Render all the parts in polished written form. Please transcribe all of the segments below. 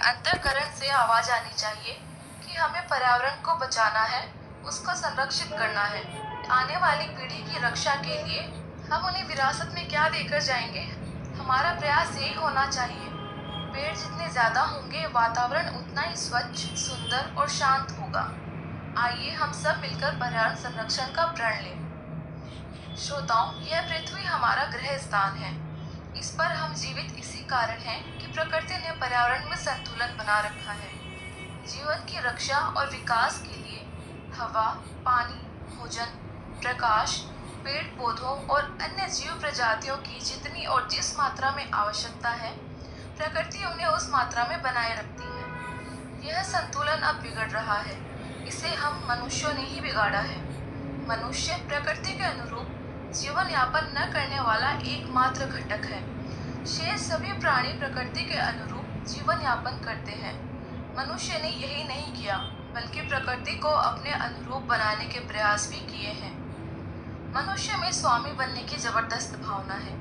अंतःकरण से आवाज आनी चाहिए कि हमें पर्यावरण को बचाना है, उसको संरक्षित करना है। आने वाली पीढ़ी की रक्षा के लिए हम उन्हें विरासत में क्या देकर जाएंगे? हमारा प्रयास यही होना चाहिए। पेड़ जितने ज्यादा होंगे, वातावरण उतना ही स्वच्छ, सुंदर और शांत होगा। आइए हम सब मिलकर पर्यावरण संरक्षण का प्रण लें। श्रोताओं, यह पृथ्वी हमारा गृह स्थान है। इस पर हम जीवित इसी कारण हैं कि प्रकृति ने पर्यावरण में संतुलन बना रखा है। जीवन की रक्षा और विकास के लिए हवा, पानी, भोजन, प्रकाश, पेड़ पौधों और अन्य जीव प्रजातियों की जितनी और जिस मात्रा में आवश्यकता है, प्रकृति उन्हें उस मात्रा में बनाए रखती है। यह संतुलन अब बिगड़ रहा है। इसे हम मनुष्यों ने ही बिगाड़ा है। मनुष्य प्रकृति के अनुरूप जीवन यापन न करने वाला एकमात्र घटक है। शेष सभी प्राणी प्रकृति के अनुरूप जीवन यापन करते हैं। मनुष्य ने यही नहीं किया, बल्कि प्रकृति को अपने अनुरूप बनाने के प्रयास भी किए हैं। मनुष्य में स्वामी बनने की जबरदस्त भावना है।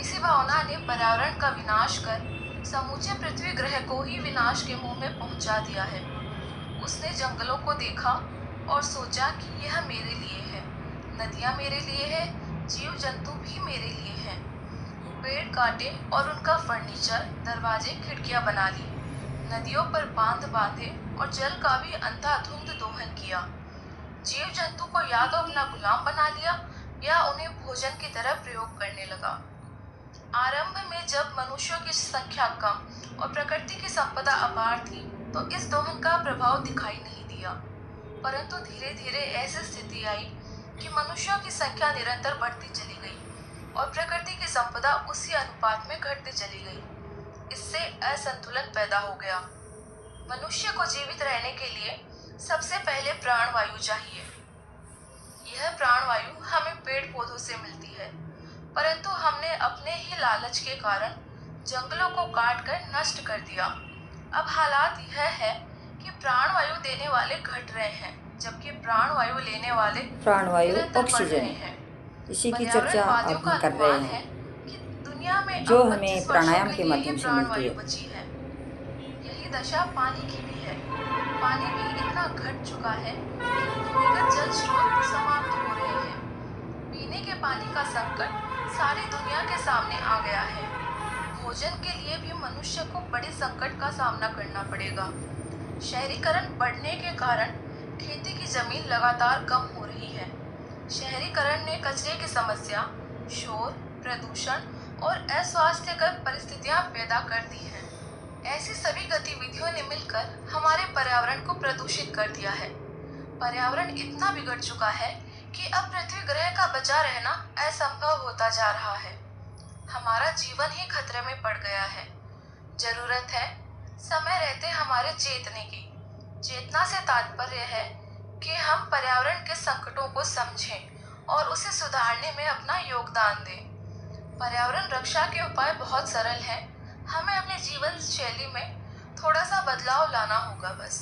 इसी भावना ने पर्यावरण का विनाश कर समूचे पृथ्वी ग्रह को ही विनाश के मुंह में पहुंचा दिया है। उसने जंगलों को देखा और सोचा कि यह मेरे लिए है, नदियां मेरे लिए है, जीव जंतु भी मेरे लिए हैं। पेड़ काटे और उनका फर्नीचर, दरवाजे, खिड़कियां बना ली। नदियों पर बांध बांधे और जल का भी अंधाधुंध दोहन किया। जीव जंतु को या तो अपना गुलाम बना लिया या उन्हें भोजन की तरह प्रयोग करने लगा। आरंभ में जब मनुष्यों की संख्या कम और प्रकृति की संपदा अपार थी, तो इस दोहन का प्रभाव दिखाई नहीं दिया। परंतु धीरे धीरे ऐसी स्थिति आई कि मनुष्यों की संख्या निरंतर बढ़ती चली गई और प्रकृति की संपदा उसी अनुपात में घटती चली गई। इससे असंतुलन पैदा हो गया। मनुष्य को जीवित रहने के लिए सबसे पहले प्राणवायु चाहिए। यह प्राणवायु हमें पेड़ पौधों से मिलती है, परंतु हमने अपने ही लालच के कारण जंगलों को काट कर नष्ट कर दिया। अब हालात यह है कि प्राणवायु देने वाले घट रहे हैं, जबकि प्राणवायु लेने वाले निरंतर बढ़ रहे हैं। इसी की चर्चा अब हम कर रहे हैं, दुनिया में जो हमें प्राणायाम के माध्यम से मिलती है। बची है। यही दशा पानी की भी है। पानी भी इतना घट चुका है कि भूमिगत जल स्रोत समाप्त हो रहे हैं। पीने के पानी का संकट सारी दुनिया के सामने आ गया है। भोजन के लिए भी मनुष्य को बड़े संकट का सामना करना पड़ेगा। शहरीकरण बढ़ने के कारण खेती की जमीन लगातार कम हो रही है। शहरीकरण ने कचरे की समस्या, शोर, प्रदूषण और अस्वास्थ्यकर परिस्थितियां पैदा कर दी हैं। ऐसी सभी गतिविधियों ने मिलकर हमारे पर्यावरण को प्रदूषित कर दिया है। पर्यावरण इतना बिगड़ चुका है कि अब पृथ्वी ग्रह का बचा रहना असंभव होता जा रहा है। हमारा जीवन ही खतरे में पड़ गया है। जरूरत है समय रहते हमारे चेतने की। चेतना से तात्पर्य है कि हम पर्यावरण के संकटों को समझें और उसे सुधारने में अपना योगदान दें। पर्यावरण रक्षा के उपाय बहुत सरल हैं। हमें अपने जीवन शैली में थोड़ा सा बदलाव लाना होगा बस।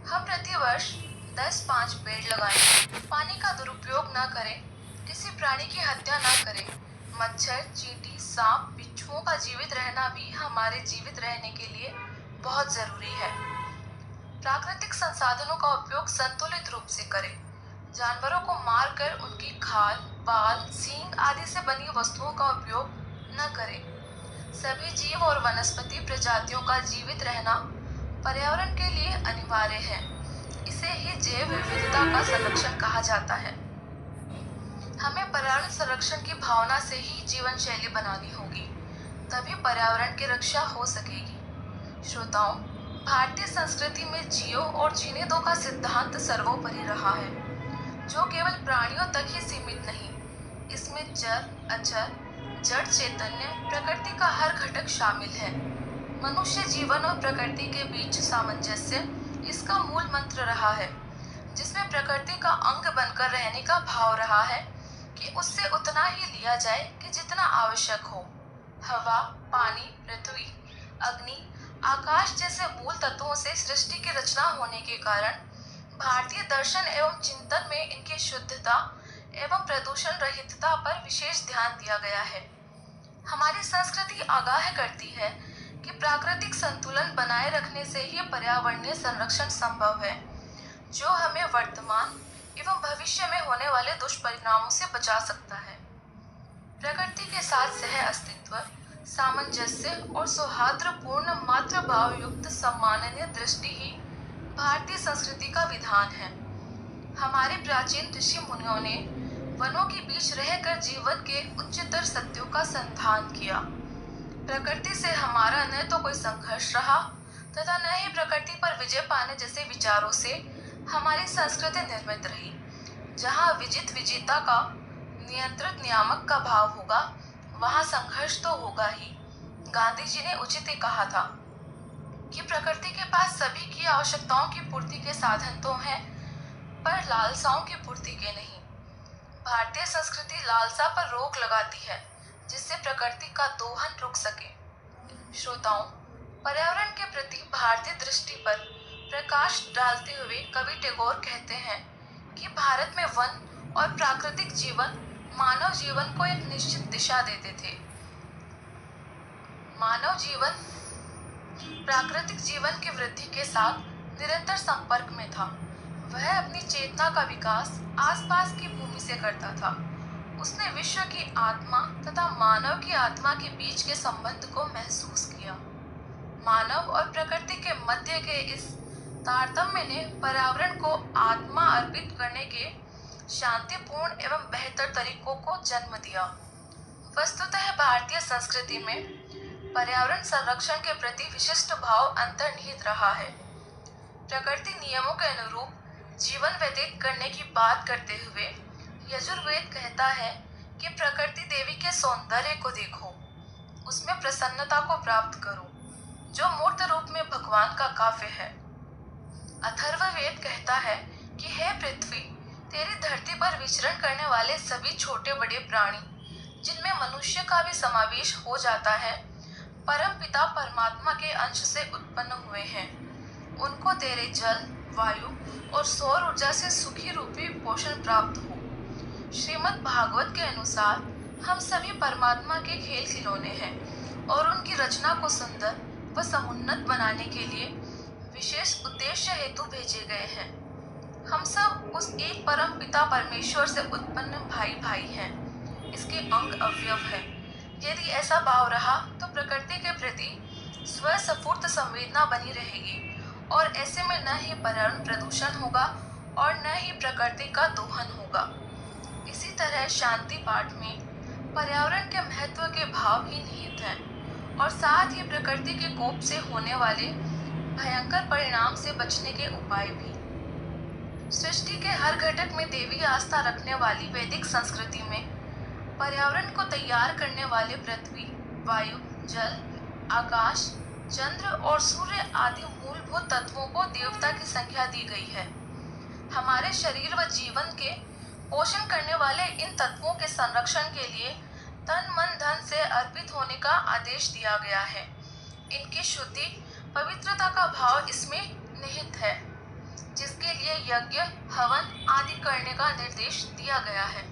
हम प्रतिवर्ष 10-5 पेड़ लगाएं, पानी का दुरुपयोग न करें, किसी प्राणी की हत्या न करें। मच्छर, चींटी, सांप, बिच्छुओं का जीवित रहना भी हमारे जीवित रहने के लिए बहुत जरूरी है। प्राकृतिक संसाधनों का उपयोग संतुलित रूप से करें। जानवरों को मारकर उनकी खाल, बाल, सींग आदि से बनी वस्तुओं का उपयोग न करें। सभी जीव और वनस्पति प्रजातियों का जीवित रहना पर्यावरण के लिए अनिवार्य है। इसे ही जैव विविधता का संरक्षण कहा जाता है। हमें पर्यावरण संरक्षण की भावना से ही जीवन शैली बनानी होगी, तभी पर्यावरण की रक्षा हो सकेगी। श्रोताओं, भारतीय संस्कृति में जियो और जीने दो का सिद्धांत सर्वोपरि रहा है, जो केवल प्राणियों तक ही सीमित नहीं। इसमें चर, अचर, जड़ चैतन्य, प्रकृति का हर घटक शामिल है। मनुष्य जीवन और प्रकृति के बीच सामंजस्य इसका मूल मंत्र रहा है, जिसमें प्रकृति का अंग बनकर रहने का भाव रहा है कि उससे उतना ही लिया जाए कि जितना आवश्यक हो। हवा, पानी, पृथ्वी, अग्नि, आकाश जैसे मूल तत्वों से सृष्टि की रचना होने के कारण भारतीय दर्शन एवं चिंतन में इनकी शुद्धता एवं प्रदूषण रहितता पर विशेष ध्यान दिया गया है। हमारी संस्कृति आगाह करती है कि प्राकृतिक संतुलन बनाए रखने से ही पर्यावरणीय संरक्षण संभव है, जो हमें वर्तमान एवं भविष्य में होने वाले दुष्परिणामों से बचा सकता है। प्रकृति के साथ सह अस्तित्व, सामंजस्य और सौहार्दपूर्ण मातृभाव युक्त सम्माननीय दृष्टि ही भारतीय संस्कृति का विधान है। हमारे प्राचीन ऋषि मुनियों ने वनों के बीच रहकर जीवन के उच्चतर सत्यों का संधान किया। प्रकृति से हमारा न तो कोई संघर्ष रहा तथा न ही प्रकृति पर विजय पाने जैसे विचारों से हमारी संस्कृति निर्मित रही। जहाँ विजित विजेता का नियंत्रित नियामक का भाव होगा, वहाँ संघर्ष तो होगा ही। गांधी जी ने उचित ही कहा था कि प्रकृति के पास सभी की आवश्यकताओं की पूर्ति के साधन तो हैं, पर लालसाओं की पूर्ति के नहीं। भारतीय संस्कृति लालसा पर रोक लगाती है, जिससे प्रकृति का दोहन रुक सके। श्रोताओं, पर्यावरण के प्रति भारतीय दृष्टि पर प्रकाश डालते हुए कवि टैगोर कहते हैं कि भारत में वन और प्राकृतिक जीवन मानव जीवन को एक निश्चित दिशा देते थे। मानव जीवन प्राकृतिक जीवन की वृद्धि के साथ निरंतर संपर्क में था। वह अपनी चेतना का विकास आसपास की भूमि से करता था। उसने विश्व की आत्मा तथा मानव की आत्मा के बीच के संबंध को महसूस किया। मानव और प्रकृति के मध्य के इस तारतम्य ने पर्यावरण को आत्मा अर्पित करने के शांतिपूर्ण एवं बेहतर तरीकों को जन्म दिया। वस्तुतः भारतीय संस्कृति में पर्यावरण संरक्षण के प्रति विशिष्ट भाव अंतर्निहित रहा है। प्रकृति नियमों के अनुरूप जीवन व्यतीत करने की बात करते हुए यजुर्वेद कहता है कि प्रकृति देवी के सौंदर्य को देखो, उसमें प्रसन्नता को प्राप्त करो, जो मूर्त रूप में भगवान का काव्य है। अथर्ववेद कहता है कि हे पृथ्वी, तेरी धरती पर विचरण करने वाले सभी छोटे बड़े प्राणी, जिनमें मनुष्य का भी समावेश हो जाता है, परम पिता परमात्मा के अंश से उत्पन्न हुए हैं। उनको तेरे जल, वायु और सौर ऊर्जा से सुखी रूपी पोषण प्राप्त हो। श्रीमद् भागवत के अनुसार हम सभी परमात्मा के खेल खिलौने हैं और उनकी रचना को सुंदर व समुन्नत बनाने के लिए विशेष उद्देश्य हेतु भेजे गए हैं। हम सब उस एक परम पिता परमेश्वर से उत्पन्न भाई भाई हैं। इसके अंग अवयव हैं। यदि ऐसा भाव रहा तो प्रकृति के प्रति स्वस्फूर्त संवेदना बनी रहेगी और ऐसे में न ही पर्यावरण प्रदूषण होगा और न ही प्रकृति का दोहन होगा। इसी तरह शांति पाठ में पर्यावरण के महत्व के भाव ही निहित हैं और साथ ही प्रकृति के कोप से होने वाले भयंकर परिणाम से बचने के उपाय भी। सृष्टि के हर घटक में देवी आस्था रखने वाली वैदिक संस्कृति में पर्यावरण को तैयार करने वाले पृथ्वी, वायु, जल, आकाश, चंद्र और सूर्य आदि मूलभूत तत्वों को देवता की संज्ञा दी गई है। हमारे शरीर व जीवन के पोषण करने वाले इन तत्वों के संरक्षण के लिए तन मन धन से अर्पित होने का आदेश दिया गया है। इनकी शुद्धि, पवित्रता का भाव इसमें निहित है, जिसके लिए यज्ञ, हवन आदि करने का निर्देश दिया गया है।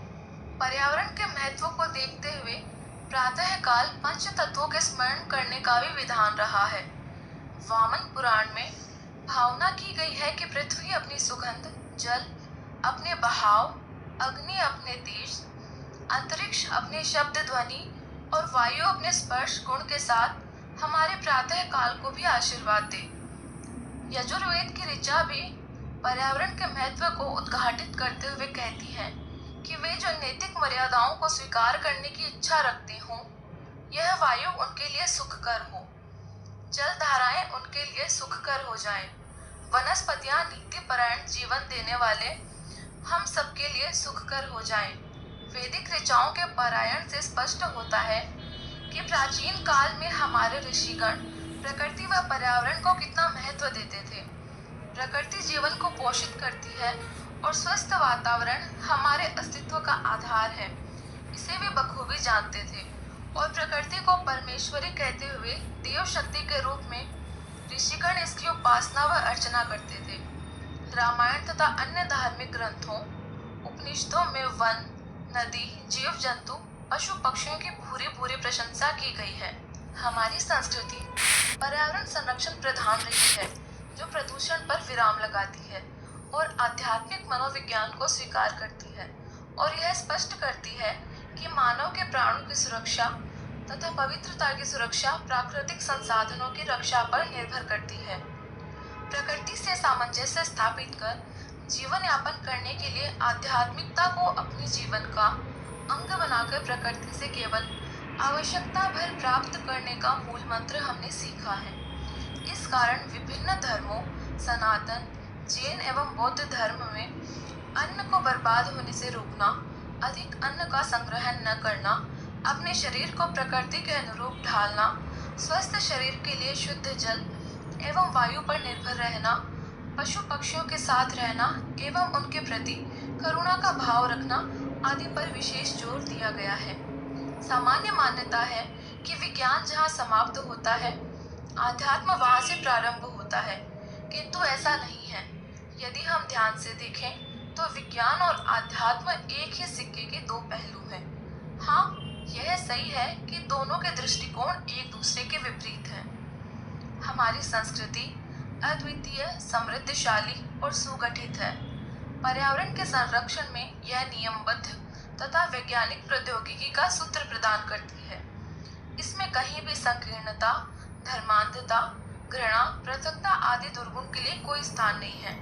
पर्यावरण के महत्व को देखते हुए प्रातः काल पंच तत्वों के स्मरण करने का भी विधान रहा है। वामन पुराण में भावना की गई है कि पृथ्वी अपनी सुगंध, जल अपने बहाव, अग्नि अपने तेज, अंतरिक्ष अपने शब्द ध्वनि और वायु अपने स्पर्श गुण के साथ हमारे प्रातः काल को भी आशीर्वाद दे। यजुर्वेद की ऋचा भी पर्यावरण के महत्व को उद्घाटित करते हुए कहती है कि वे जो नैतिक मर्यादाओं को स्वीकार करने की इच्छा रखते हों, यह वायु उनके लिए सुखकर हो, जल धाराएं उनके लिए सुखकर हो जाएं, वनस्पतियां नीतिपरायण जीवन देने वाले हम सबके लिए सुखकर हो जाएं। वैदिक ऋचाओं के पारायण से स्पष्ट होता है कि प्राचीन काल में हमारे ऋषिगण प्रकृति व पर्यावरण को कितना महत्व देते थे। प्रकृति जीवन को पोषित करती है और स्वस्थ वातावरण हमारे अस्तित्व का आधार है, इसे वे बखूबी जानते थे और प्रकृति को परमेश्वरी कहते हुए देव शक्ति के रूप में ऋषिगण इसकी उपासना व अर्चना करते थे। रामायण तथा अन्य धार्मिक ग्रंथों, उपनिषदों में वन, नदी, जीव जंतु, पशु पक्षियों की भूरी भूरी प्रशंसा की गई है। हमारी संस्कृति पर्यावरण संरक्षण प्रधान रही है, जो प्रदूषण पर विराम लगाती है और आध्यात्मिक मनोविज्ञान को स्वीकार करती है और यह स्पष्ट करती है कि मानव के प्राणों की सुरक्षा तथा पवित्रता की सुरक्षा प्राकृतिक संसाधनों की रक्षा पर निर्भर करती है। प्रकृति से सामंजस्य स्थापित कर जीवन यापन करने के लिए आध्यात्मिकता को अपने जीवन का अंग बनाकर प्रकृति से केवल आवश्यकता भर प्राप्त करने का मूल मंत्र हमने सीखा है। इस कारण विभिन्न धर्मों, सनातन, जैन एवं बौद्ध धर्म में अन्न को बर्बाद होने से रोकना, अधिक अन्न का संग्रहण न करना, अपने शरीर को प्रकृति के अनुरूप ढालना, स्वस्थ शरीर के लिए शुद्ध जल एवं वायु पर निर्भर रहना, पशु पक्षियों के साथ रहना एवं उनके प्रति करुणा का भाव रखना आदि पर विशेष जोर दिया गया है। सामान्य मान्यता है कि विज्ञान जहाँ समाप्त होता है, आध्यात्म वहाँ से प्रारंभ होता है, किंतु ऐसा नहीं है। यदि हम ध्यान से देखें तो विज्ञान और आध्यात्म एक ही सिक्के के दो पहलू हैं। हाँ, यह सही है कि दोनों के दृष्टिकोण एक दूसरे के विपरीत हैं। हमारी संस्कृति अद्वितीय, समृद्धशाली और सुगठित है। पर्यावरण के संरक्षण में यह नियमबद्ध तथा वैज्ञानिक प्रौद्योगिकी का सूत्र प्रदान करती है। इसमें कहीं भी संकीर्णता, धर्मांधता, घृणा, पृथकता आदि दुर्गुण के लिए कोई स्थान नहीं है।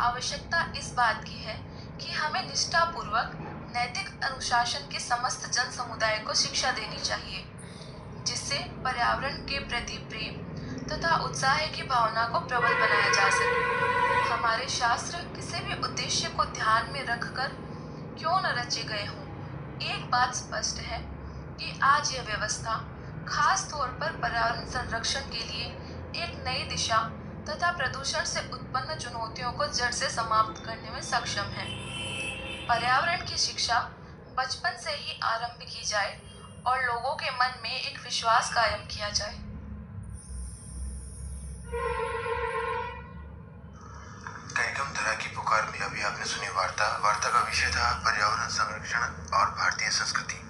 आवश्यकता इस बात की है कि हमें निष्ठापूर्वक नैतिक अनुशासन के समस्त जन समुदाय को शिक्षा देनी चाहिए, जिससे पर्यावरण के प्रति प्रेम तथा उत्साह की भावना को प्रबल बनाया जा सके। हमारे शास्त्र किसी भी उद्देश्य को ध्यान में रखकर क्यों न रचे गए हों, एक बात स्पष्ट है कि आज यह व्यवस्था खास तौर पर पर्यावरण संरक्षण के लिए एक नई दिशा तथा प्रदूषण से उत्पन्न चुनौतियों को जड़ से समाप्त करने में सक्षम है। पर्यावरण की शिक्षा बचपन से ही आरंभ की जाए और लोगों के मन में एक विश्वास कायम किया जाए। कार्यक्रम धरा की पुकार में अभी आपने सुनी वार्ता का विषय था पर्यावरण संरक्षण और भारतीय संस्कृति।